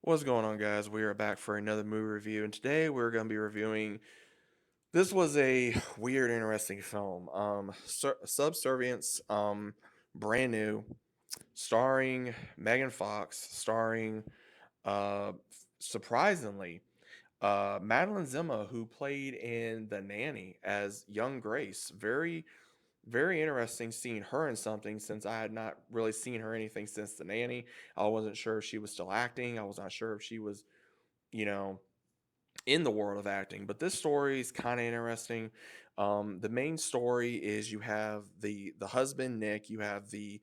What's going on, guys? We are back for another movie review, and today we're going to be reviewing. This was a weird, interesting film. Subservience, brand new, starring Megan Fox, starring, uh, surprisingly, Madeline Zima, who played in The Nanny as young Grace. Very interesting seeing her in something since I had not really seen her anything since The Nanny. I wasn't sure if she was still acting. I was not sure if she was you know, in the world of acting. But this story is kind of interesting. The main story is you have the husband Nick, you have the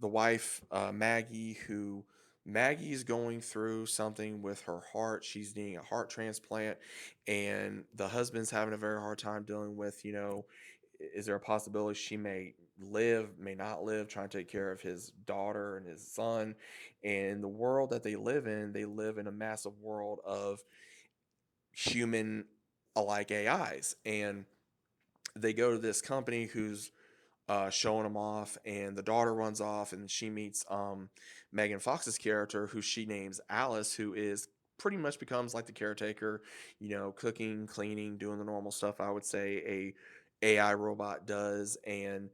wife Maggie, who Maggie is going through something with her heart. She's needing a heart transplant, and the husband's having a very hard time dealing with, is there a possibility she may live, may not live, trying to take care of his daughter and his son. And the world that they live in a massive world of human alike AIs. And they go to this company who's showing them off, and the daughter runs off, and she meets Megan Fox's character, who she names Alice, who is pretty much becomes like the caretaker, cooking, cleaning, doing the normal stuff I would say a AI robot does. And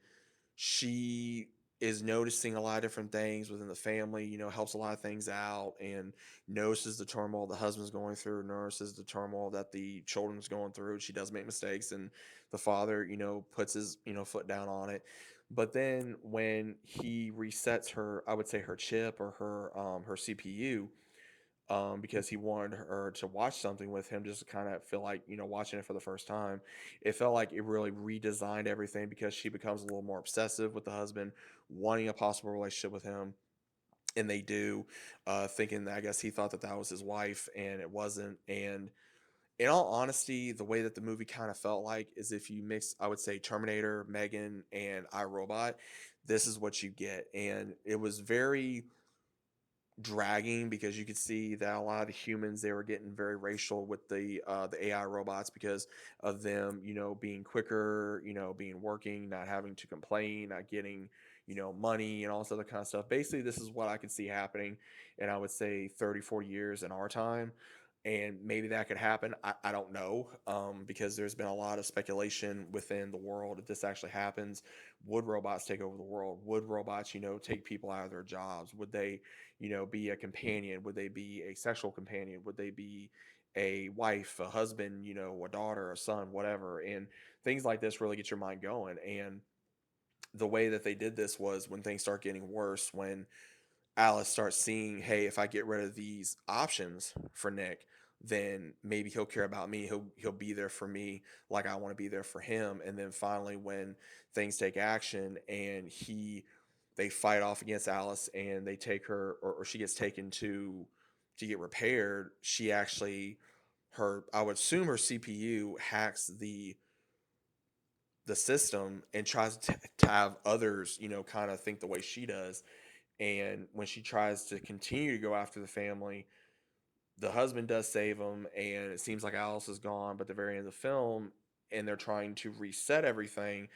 she is noticing a lot of different things within the family, helps a lot of things out, and notices the turmoil the husband's going through, notices the turmoil that the children's going through. She does make mistakes, and the father, puts his, foot down on it. But then when he resets her, I would say her chip or her CPU, because he wanted her to watch something with him just to kind of feel like, watching it for the first time. It felt like it really redesigned everything because she becomes a little more obsessive with the husband, wanting a possible relationship with him. And they do, thinking that I guess he thought that that was his wife and it wasn't. And in all honesty, the way that the movie kind of felt like is if you mix, I would say, Terminator, Megan, and iRobot, this is what you get. And it was very dragging because you could see that a lot of the humans, they were getting very racial with the AI robots because of them, being quicker, being working, not having to complain, not getting, money and all this other kind of stuff. Basically, this is what I could see happening, and I would say 30, 40 years in our time. And maybe that could happen. I don't know, because there's been a lot of speculation within the world if this actually happens. Would robots take over the world? Would robots, take people out of their jobs? Would they, be a companion? Would they be a sexual companion? Would they be a wife, a husband, a daughter, a son, whatever? And things like this really get your mind going. And the way that they did this was when things start getting worse, when Alice starts seeing, hey, if I get rid of these options for Nick, then maybe he'll care about me. He'll be there for me like I want to be there for him. And then finally, when things take action and they fight off against Alice and they take her, or she gets taken to get repaired, she actually, her, I would assume her CPU hacks the system and tries to have others, kind of think the way she does. And when she tries to continue to go after the family, the husband does save him, and it seems like Alice is gone. But at the very end of the film, and they're trying to reset everything,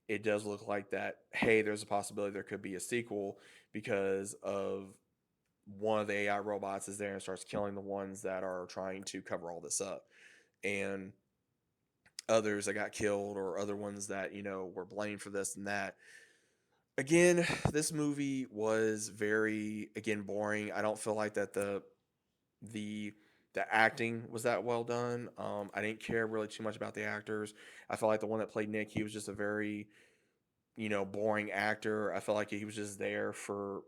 it does look like that, hey, there's a possibility there could be a sequel because of one of the AI robots is there and starts killing the ones that are trying to cover all this up. And others that got killed, or other ones that, were blamed for this and that. Again, this movie was very, again, boring. I don't feel like that the the acting was that well done. I didn't care really too much about the actors. I felt like the one that played Nick, he was just a very, boring actor. I felt like he was just there for,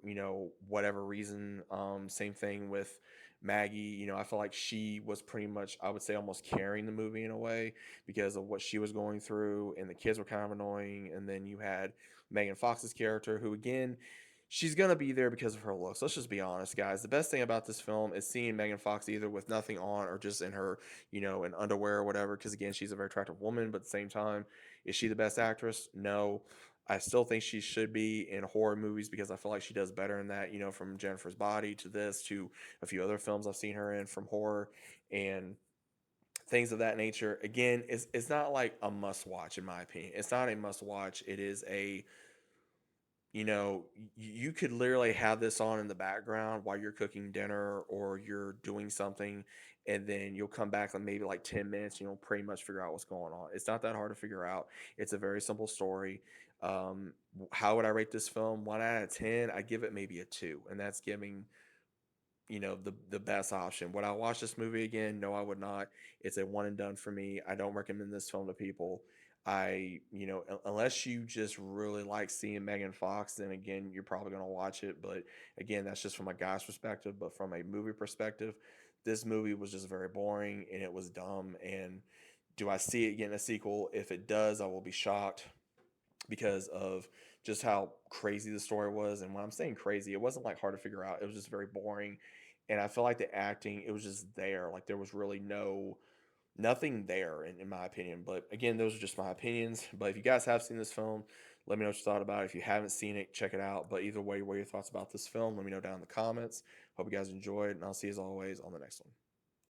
whatever reason. Same thing with Maggie. I felt like she was pretty much, I would say, almost carrying the movie in a way because of what she was going through, and the kids were kind of annoying. And then you had Megan Fox's character, who, again, she's gonna be there because of her looks. Let's just be honest, guys. The best thing about this film is seeing Megan Fox either with nothing on or just in her, in underwear or whatever. Because again, she's a very attractive woman, but at the same time, is she the best actress? No. I still think she should be in horror movies because I feel like she does better in that, from Jennifer's Body to this to a few other films I've seen her in from horror and things of that nature. Again, it's not like a must watch in my opinion. It's not a must watch. It is a, you could literally have this on in the background while you're cooking dinner or you're doing something, and then you'll come back in maybe like 10 minutes and you'll pretty much figure out what's going on. It's not that hard to figure out. It's a very simple story. How would I rate this film? 1 out of 10, I give it maybe a two, and that's giving the best option. Would I watch this movie again? No, I would not. It's a one and done for me. I don't recommend this film to people. Unless you just really like seeing Megan Fox, then again, you're probably going to watch it. But again, that's just from a guy's perspective. But from a movie perspective, this movie was just very boring and it was dumb. And do I see it getting a sequel? If it does, I will be shocked because of just how crazy the story was. And when I'm saying crazy, it wasn't like hard to figure out. It was just very boring. And I feel like the acting, it was just there. Like there was really nothing there in my opinion. But again, those are just my opinions. But if you guys have seen this film, let me know what you thought about it. If you haven't seen it, check it out. But either way, what are your thoughts about this film? Let me know down in the comments. Hope you guys enjoyed, and I'll see you as always on the next one.